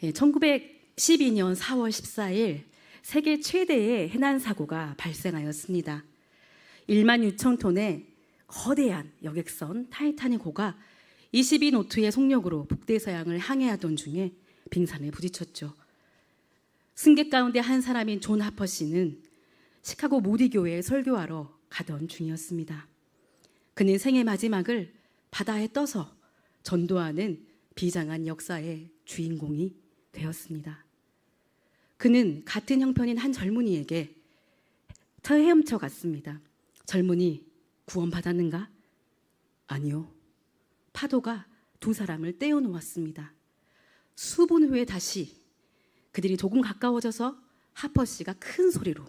1912년 4월 14일 세계 최대의 해난 사고가 발생하였습니다. 1만 6천 톤의 거대한 여객선 타이타닉호가 22노트의 속력으로 북대서양을 항해하던 중에 빙산에 부딪혔죠. 승객 가운데 한 사람인 존 하퍼 씨는 시카고 모디 교회에 설교하러 가던 중이었습니다. 그는 생애 마지막을 바다에 떠서 전도하는 비장한 역사의 주인공이 되었습니다. 그는 같은 형편인 한 젊은이에게 헤엄쳐 갔습니다. 젊은이 구원받았는가? 아니요. 파도가 두 사람을 떼어놓았습니다. 수분 후에 다시 그들이 조금 가까워져서 하퍼 씨가 큰 소리로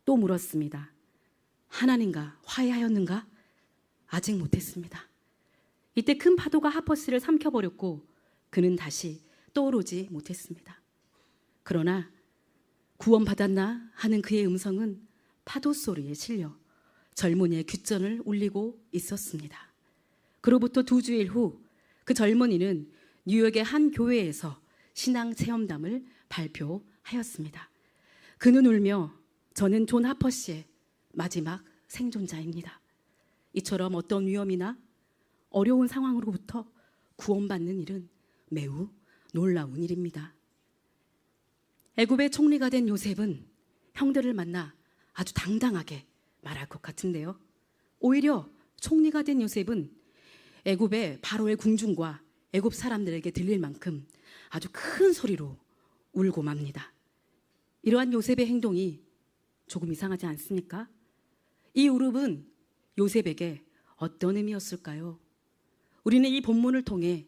또 물었습니다. 하나님과 화해하였는가? 아직 못했습니다. 이때 큰 파도가 하퍼 씨를 삼켜버렸고 그는 다시 떠오르지 못했습니다. 그러나 구원받았나 하는 그의 음성은 파도 소리에 실려 젊은이의 귓전을 울리고 있었습니다. 그로부터 2주일 후 그 젊은이는 뉴욕의 한 교회에서 신앙 체험담을 발표하였습니다. 그는 울며 저는 존 하퍼 씨의 마지막 생존자입니다. 이처럼 어떤 위험이나 어려운 상황으로부터 구원받는 일은 매우 놀라운 일입니다. 애굽의 총리가 된 요셉은 형들을 만나 아주 당당하게 말할 것 같은데요. 오히려 총리가 된 요셉은 애굽의 바로의 궁중과 애굽 사람들에게 들릴 만큼 아주 큰 소리로 울고 맙니다. 이러한 요셉의 행동이 조금 이상하지 않습니까? 이 울음은 요셉에게 어떤 의미였을까요? 우리는 이 본문을 통해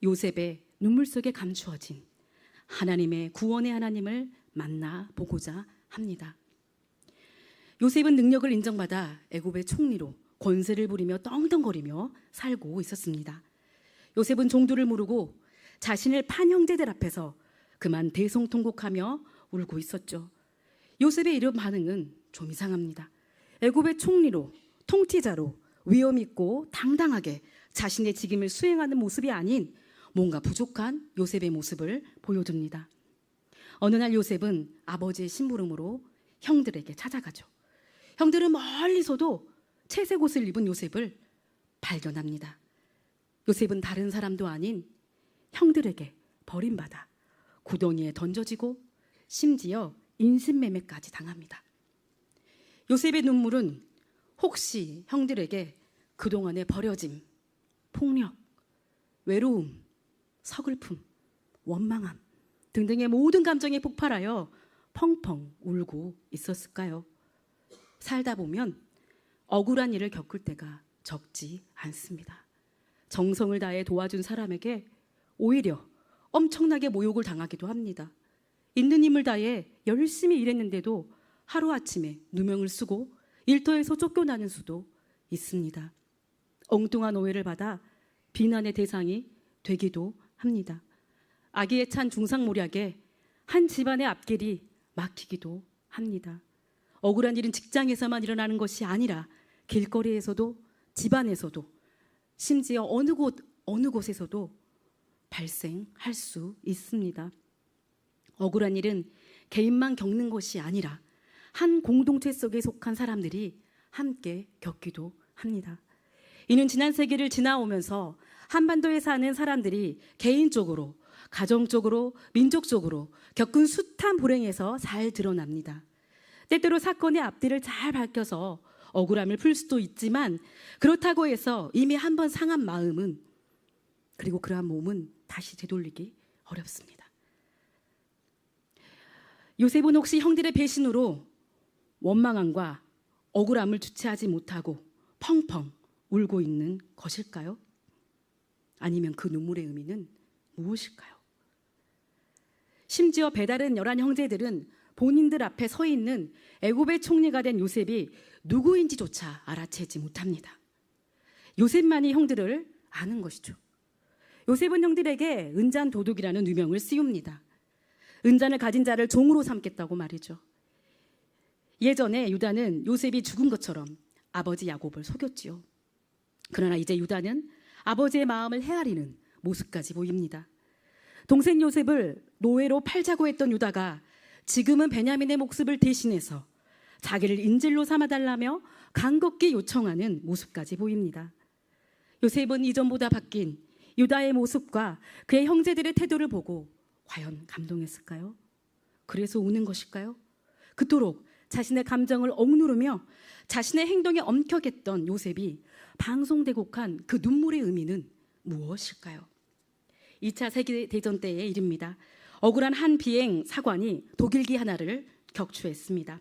요셉의 눈물 속에 감추어진 하나님의 구원의 하나님을 만나보고자 합니다. 요셉은 능력을 인정받아 애굽의 총리로 권세를 부리며 떵떵거리며 살고 있었습니다. 요셉은 종두를 무르고 자신을 판 형제들 앞에서 그만 대성통곡하며 울고 있었죠. 요셉의 이런 반응은 좀 이상합니다. 애굽의 총리로, 통치자로 위엄 있고 당당하게 자신의 직임을 수행하는 모습이 아닌 뭔가 부족한 요셉의 모습을 보여줍니다. 어느 날 요셉은 아버지의 심부름으로 형들에게 찾아가죠. 형들은 멀리서도 채색 옷을 입은 요셉을 발견합니다. 요셉은 다른 사람도 아닌 형들에게 버림받아 구덩이에 던져지고 심지어 인신매매까지 당합니다. 요셉의 눈물은 혹시 형들에게 그동안의 버려짐, 폭력, 외로움, 서글픔, 원망함 등등의 모든 감정이 폭발하여 펑펑 울고 있었을까요? 살다 보면 억울한 일을 겪을 때가 적지 않습니다. 정성을 다해 도와준 사람에게 오히려 엄청나게 모욕을 당하기도 합니다. 있는 힘을 다해 열심히 일했는데도 하루아침에 누명을 쓰고 일터에서 쫓겨나는 수도 있습니다. 엉뚱한 오해를 받아 비난의 대상이 되기도 합니다. 악의에 찬 중상모략에 한 집안의 앞길이 막히기도 합니다. 억울한 일은 직장에서만 일어나는 것이 아니라 길거리에서도 집안에서도 심지어 어느 곳에서도 발생할 수 있습니다. 억울한 일은 개인만 겪는 것이 아니라 한 공동체 속에 속한 사람들이 함께 겪기도 합니다. 이는 지난 세기를 지나오면서 한반도에 사는 사람들이 개인적으로, 가정적으로, 민족적으로 겪은 숱한 불행에서 잘 드러납니다. 때때로 사건의 앞뒤를 잘 밝혀서 억울함을 풀 수도 있지만 그렇다고 해서 이미 한번 상한 마음은 그리고 그러한 몸은 다시 되돌리기 어렵습니다. 요셉은 혹시 형들의 배신으로 원망함과 억울함을 주체하지 못하고 펑펑 울고 있는 것일까요? 아니면 그 눈물의 의미는 무엇일까요? 심지어 배다른 11 형제들은 본인들 앞에 서 있는 애굽의 총리가 된 요셉이 누구인지조차 알아채지 못합니다. 요셉만이 형들을 아는 것이죠. 요셉은 형들에게 은잔 도둑이라는 누명을 씌웁니다. 은잔을 가진 자를 종으로 삼겠다고 말이죠. 예전에 유다는 요셉이 죽은 것처럼 아버지 야곱을 속였지요. 그러나 이제 유다는 아버지의 마음을 헤아리는 모습까지 보입니다. 동생 요셉을 노예로 팔자고 했던 유다가 지금은 베냐민의 목숨을 대신해서 자기를 인질로 삼아달라며 간곡히 요청하는 모습까지 보입니다. 요셉은 이전보다 바뀐 유다의 모습과 그의 형제들의 태도를 보고 과연 감동했을까요? 그래서 우는 것일까요? 그토록 자신의 감정을 억누르며 자신의 행동에 엄격했던 요셉이 방송대곡한 그 눈물의 의미는 무엇일까요? 2차 세계대전 때의 일입니다. 억울한 한 비행 사관이 독일기 하나를 격추했습니다.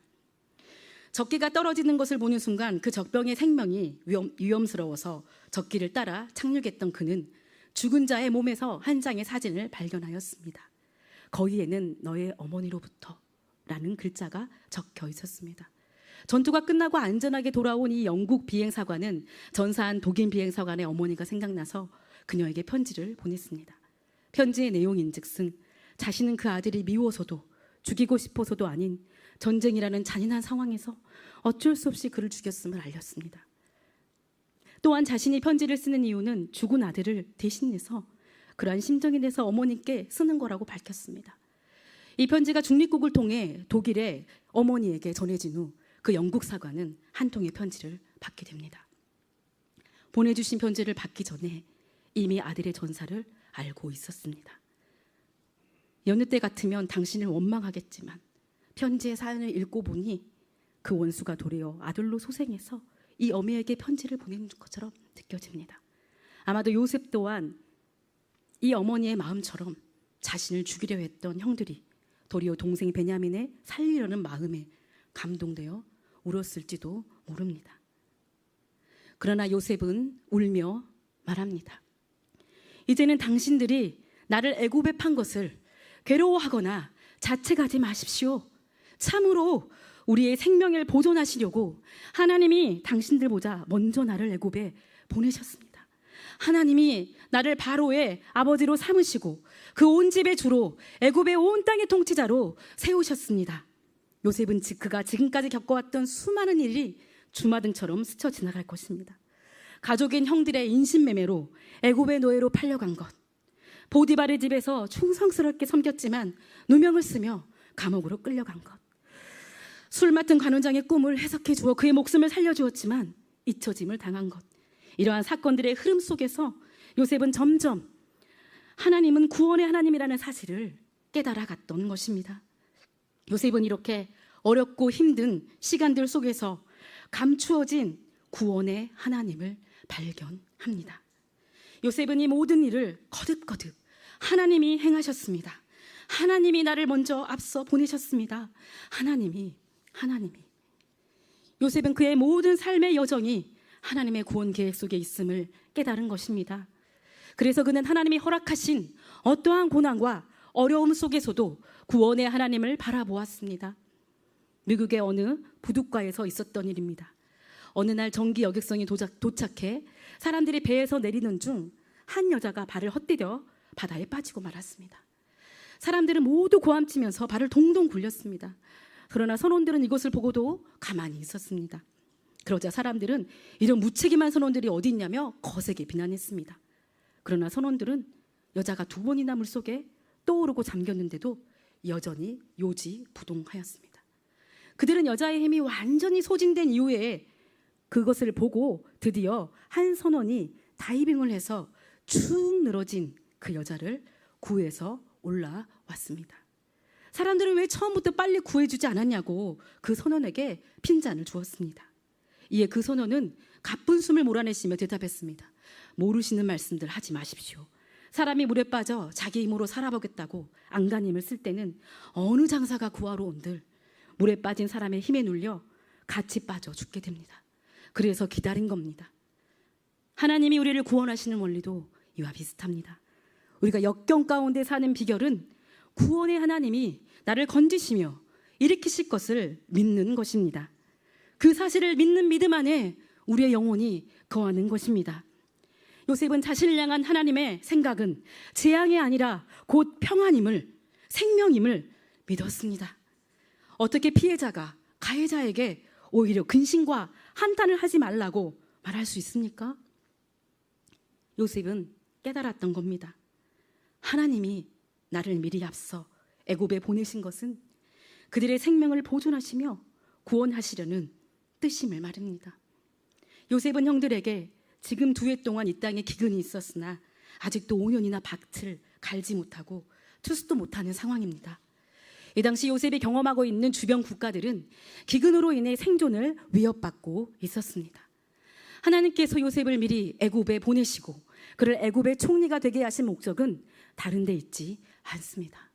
적기가 떨어지는 것을 보는 순간 그 적병의 생명이 위험스러워서 적기를 따라 착륙했던 그는 죽은 자의 몸에서 한 장의 사진을 발견하였습니다. 거기에는 너의 어머니로부터 라는 글자가 적혀 있었습니다. 전투가 끝나고 안전하게 돌아온 이 영국 비행사관은 전사한 독일 비행사관의 어머니가 생각나서 그녀에게 편지를 보냈습니다. 편지의 내용인즉슨 자신은 그 아들이 미워서도 죽이고 싶어서도 아닌 전쟁이라는 잔인한 상황에서 어쩔 수 없이 그를 죽였음을 알렸습니다. 또한 자신이 편지를 쓰는 이유는 죽은 아들을 대신해서 그러한 심정이 돼서 어머니께 쓰는 거라고 밝혔습니다. 이 편지가 중립국을 통해 독일의 어머니에게 전해진 후 그 영국 사관은 한 통의 편지를 받게 됩니다. 보내주신 편지를 받기 전에 이미 아들의 전사를 알고 있었습니다. 여느 때 같으면 당신을 원망하겠지만 편지의 사연을 읽고 보니 그 원수가 도리어 아들로 소생해서 이 어미에게 편지를 보낸 것처럼 느껴집니다. 아마도 요셉 또한 이 어머니의 마음처럼 자신을 죽이려 했던 형들이 도리어 동생 베냐민을 살리려는 마음에 감동되어 울었을지도 모릅니다. 그러나 요셉은 울며 말합니다. 이제는 당신들이 나를 애굽에 판 것을 괴로워하거나 자책하지 마십시오. 참으로 우리의 생명을 보존하시려고 하나님이 당신들보다 먼저 나를 애굽에 보내셨습니다. 하나님이 나를 바로의 아버지로 삼으시고 그 온 집의 주로 애굽의 온 땅의 통치자로 세우셨습니다. 요셉은 그가 지금까지 겪어왔던 수많은 일이 주마등처럼 스쳐 지나갈 것입니다. 가족인 형들의 인신매매로 애굽의 노예로 팔려간 것, 보디발의 집에서 충성스럽게 섬겼지만 누명을 쓰며 감옥으로 끌려간 것, 술 맡은 관원장의 꿈을 해석해 주어 그의 목숨을 살려주었지만 잊혀짐을 당한 것, 이러한 사건들의 흐름 속에서 요셉은 점점 하나님은 구원의 하나님이라는 사실을 깨달아갔던 것입니다. 요셉은 이렇게 어렵고 힘든 시간들 속에서 감추어진 구원의 하나님을 발견합니다. 요셉은 이 모든 일을 거듭거듭 하나님이 행하셨습니다. 하나님이 나를 먼저 앞서 보내셨습니다. 하나님이 요셉은 그의 모든 삶의 여정이 하나님의 구원 계획 속에 있음을 깨달은 것입니다. 그래서 그는 하나님이 허락하신 어떠한 고난과 어려움 속에서도 구원의 하나님을 바라보았습니다. 미국의 어느 부둣가에서 있었던 일입니다. 어느 날 전기 여객선이 도착해 사람들이 배에서 내리는 중 한 여자가 발을 헛디뎌 바다에 빠지고 말았습니다. 사람들은 모두 고함치면서 발을 동동 굴렸습니다. 그러나 선원들은 이것을 보고도 가만히 있었습니다. 그러자 사람들은 이런 무책임한 선원들이 어디 있냐며 거세게 비난했습니다. 그러나 선원들은 여자가 2번이나 물속에 떠오르고 잠겼는데도 여전히 요지부동하였습니다. 그들은 여자의 힘이 완전히 소진된 이후에 그것을 보고 드디어 한 선원이 다이빙을 해서 축 늘어진 그 여자를 구해서 올라왔습니다. 사람들은 왜 처음부터 빨리 구해주지 않았냐고 그 선원에게 핀잔을 주었습니다. 이에 그 선원은 가쁜 숨을 몰아내시며 대답했습니다. 모르시는 말씀들 하지 마십시오. 사람이 물에 빠져 자기 힘으로 살아보겠다고 안간힘을 쓸 때는 어느 장사가 구하러 온들 물에 빠진 사람의 힘에 눌려 같이 빠져 죽게 됩니다. 그래서 기다린 겁니다. 하나님이 우리를 구원하시는 원리도 이와 비슷합니다. 우리가 역경 가운데 사는 비결은 구원의 하나님이 나를 건지시며 일으키실 것을 믿는 것입니다. 그 사실을 믿는 믿음 안에 우리의 영혼이 거하는 것입니다. 요셉은 자신을 향한 하나님의 생각은 재앙이 아니라 곧 평안임을, 생명임을 믿었습니다. 어떻게 피해자가 가해자에게 오히려 근심과 한탄을 하지 말라고 말할 수 있습니까? 요셉은 깨달았던 겁니다. 하나님이 나를 미리 앞서 애굽에 보내신 것은 그들의 생명을 보존하시며 구원하시려는 뜻임을 말합니다. 요셉은 형들에게 지금 2해 동안 이 땅에 기근이 있었으나 아직도 5년이나 밭을 갈지 못하고 투수도 못하는 상황입니다. 이 당시 요셉이 경험하고 있는 주변 국가들은 기근으로 인해 생존을 위협받고 있었습니다. 하나님께서 요셉을 미리 애굽에 보내시고 그를 애굽의 총리가 되게 하신 목적은 다른 데 있지 않습니다.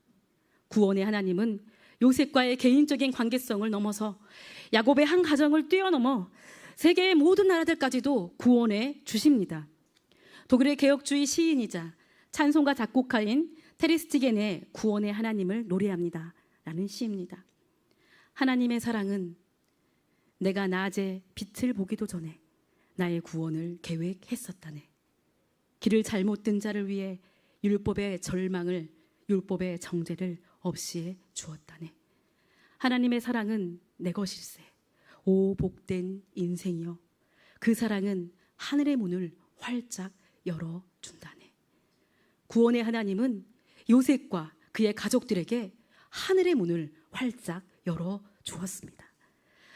구원의 하나님은 요셉과의 개인적인 관계성을 넘어서 야곱의 한 가정을 뛰어넘어 세계의 모든 나라들까지도 구원해 주십니다. 독일의 개혁주의 시인이자 찬송가 작곡가인 테리스티겐의 구원의 하나님을 노래합니다 라는 시입니다. 하나님의 사랑은 내가 낮에 빛을 보기도 전에 나의 구원을 계획했었다네. 길을 잘못 든 자를 위해 율법의 정죄를 없이해 주었다네. 하나님의 사랑은 내 것일세. 오 복된 인생이여. 그 사랑은 하늘의 문을 활짝 열어준다네. 구원의 하나님은 요셉과 그의 가족들에게 하늘의 문을 활짝 열어주었습니다.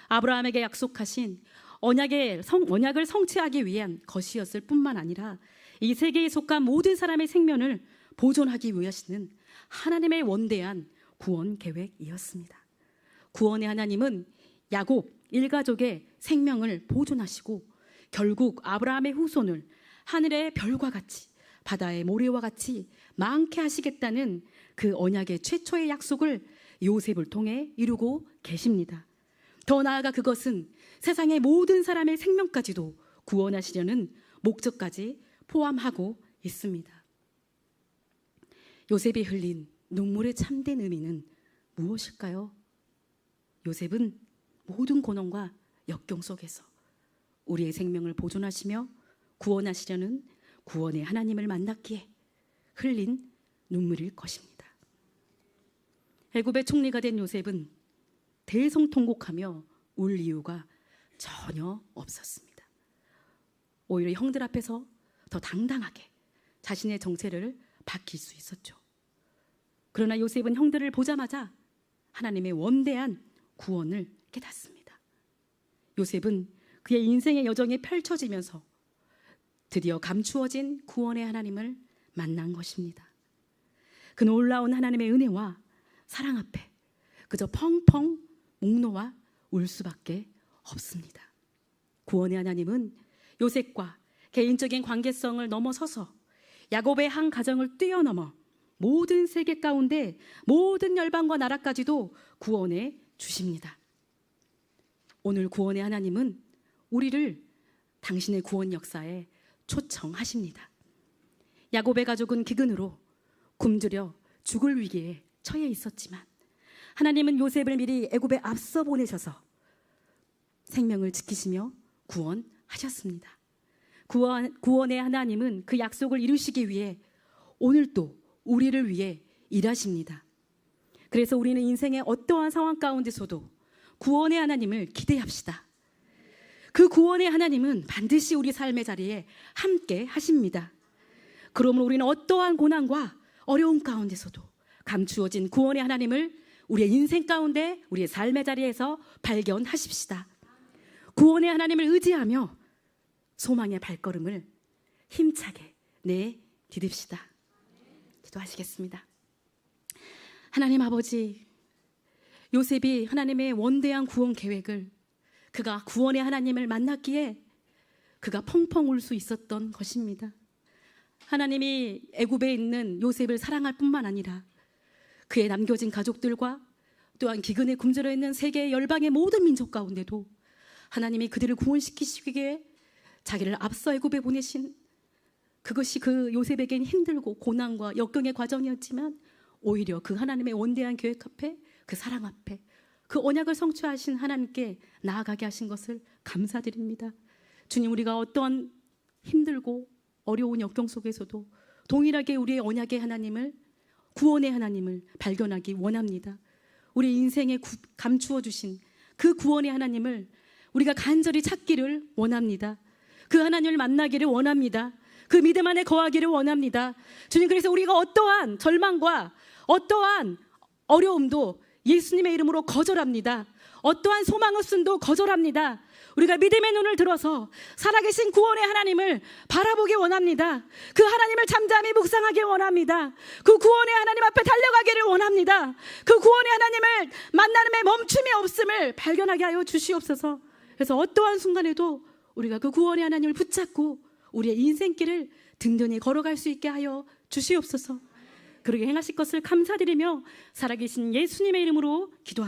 아브라함에게 약속하신 언약을 성취하기 위한 것이었을 뿐만 아니라 이 세계에 속한 모든 사람의 생명을 보존하기 위하시는 하나님의 원대한 구원 계획이었습니다. 구원의 하나님은 야곱 일가족의 생명을 보존하시고 결국 아브라함의 후손을 하늘의 별과 같이 바다의 모래와 같이 많게 하시겠다는 그 언약의 최초의 약속을 요셉을 통해 이루고 계십니다. 더 나아가 그것은 세상의 모든 사람의 생명까지도 구원하시려는 목적까지 포함하고 있습니다. 요셉이 흘린 눈물의 참된 의미는 무엇일까요? 요셉은 모든 고난과 역경 속에서 우리의 생명을 보존하시며 구원하시려는 구원의 하나님을 만났기에 흘린 눈물일 것입니다. 애굽의 총리가 된 요셉은 대성통곡하며 울 이유가 전혀 없었습니다. 오히려 형들 앞에서 더 당당하게 자신의 정체를 밝힐 수 있었죠. 그러나 요셉은 형들을 보자마자 하나님의 원대한 구원을 깨닫습니다. 요셉은 그의 인생의 여정이 펼쳐지면서 드디어 감추어진 구원의 하나님을 만난 것입니다. 그 놀라운 하나님의 은혜와 사랑 앞에 그저 펑펑 목 놓아 울 수밖에 없습니다. 구원의 하나님은 요셉과 개인적인 관계성을 넘어서서 야곱의 한 가정을 뛰어넘어 모든 세계 가운데 모든 열방과 나라까지도 구원해 주십니다. 오늘 구원의 하나님은 우리를 당신의 구원 역사에 초청하십니다. 야곱의 가족은 기근으로 굶주려 죽을 위기에 처해 있었지만 하나님은 요셉을 미리 애굽에 앞서 보내셔서 생명을 지키시며 구원하셨습니다. 구원의 하나님은 그 약속을 이루시기 위해 오늘도 우리를 위해 일하십니다. 그래서 우리는 인생의 어떠한 상황 가운데서도 구원의 하나님을 기대합시다. 그 구원의 하나님은 반드시 우리 삶의 자리에 함께 하십니다. 그러므로 우리는 어떠한 고난과 어려움 가운데서도 감추어진 구원의 하나님을 우리의 인생 가운데 우리의 삶의 자리에서 발견하십시다. 구원의 하나님을 의지하며 소망의 발걸음을 힘차게 내디딥시다. 기도하시겠습니다. 하나님 아버지, 요셉이 하나님의 원대한 구원 계획을 그가 구원의 하나님을 만났기에 그가 펑펑 울 수 있었던 것입니다. 하나님이 애굽에 있는 요셉을 사랑할 뿐만 아니라 그의 남겨진 가족들과 또한 기근에 굶주려 있는 세계의 열방의 모든 민족 가운데도 하나님이 그들을 구원시키시기에 자기를 앞서 애굽에 보내신 그것이 그 요셉에겐 힘들고 고난과 역경의 과정이었지만 오히려 그 하나님의 원대한 계획 앞에 그 사랑 앞에 그 언약을 성취하신 하나님께 나아가게 하신 것을 감사드립니다. 주님, 우리가 어떠한 힘들고 어려운 역경 속에서도 동일하게 우리의 언약의 하나님을 구원의 하나님을 발견하기 원합니다. 우리 인생에 감추어 주신 그 구원의 하나님을 우리가 간절히 찾기를 원합니다. 그 하나님을 만나기를 원합니다. 그 믿음 안에 거하기를 원합니다. 주님, 그래서 우리가 어떠한 절망과 어떠한 어려움도 예수님의 이름으로 거절합니다. 어떠한 소망 없음도 거절합니다. 우리가 믿음의 눈을 들어서 살아계신 구원의 하나님을 바라보기 원합니다. 그 하나님을 잠잠히 묵상하기 원합니다. 그 구원의 하나님 앞에 달려가기를 원합니다. 그 구원의 하나님을 만나는데 멈춤이 없음을 발견하게 하여 주시옵소서. 그래서 어떠한 순간에도 우리가 그 구원의 하나님을 붙잡고 우리의 인생길을 든든히 걸어갈 수 있게 하여 주시옵소서. 그렇게 행하실 것을 감사드리며 살아계신 예수님의 이름으로 기도합니다.